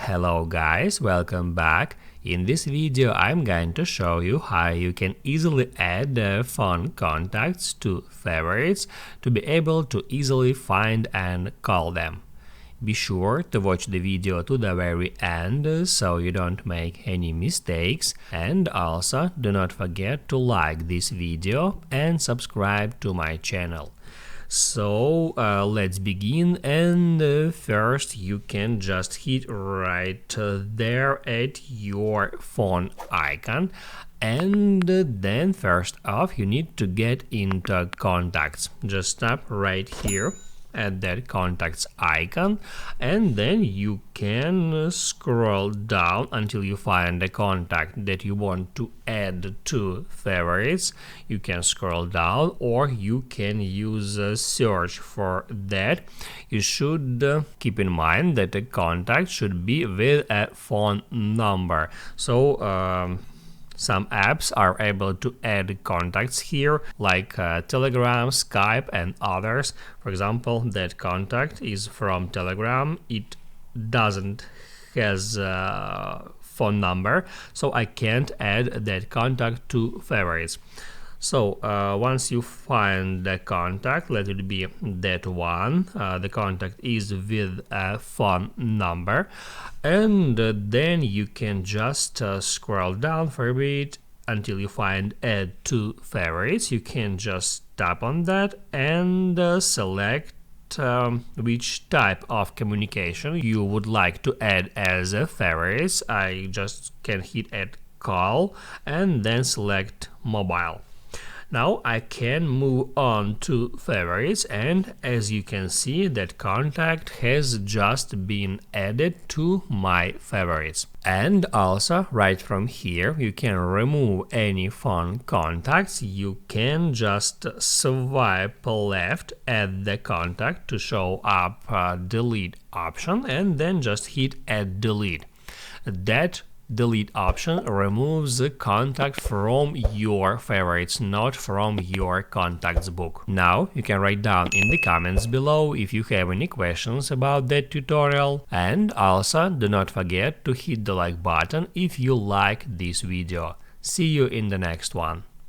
Hello guys, welcome back. In this video I'm going to show you how you can easily add phone contacts to favorites to be able to easily find and call them. Be sure to watch the video to the very end so you don't make any mistakes, and also do not forget to like this video and subscribe to my channel. So let's begin, and first you can just hit right there at your phone icon, and then first off you need to get into contacts. Just tap right here at that contacts icon, and then you can scroll down until you find a contact that you want to add to favorites. You can scroll down, or you can use a search for that. You should keep in mind that a contact should be with a phone number. So some apps are able to add contacts here, like Telegram, Skype, and others. For example, that contact is from Telegram. It doesn't has a phone number, so I can't add that contact to favorites. So once you find the contact, let it be that one, the contact is with a phone number, and then you can just scroll down for a bit until you find add to favorites. You can just tap on that and select which type of communication you would like to add as a favorites. I just can hit add call and then select mobile. Now I can move on to favorites, and as you can see, that contact has just been added to my favorites. And also right from here you can remove any phone contacts. You can just swipe left at the contact to show up delete option, and then just hit add delete. That delete option removes the contact from your favorites, not from your contacts book. Now you can write down in the comments below if you have any questions about that tutorial, and also do not forget to hit the like button if you like this video. See you in the next one.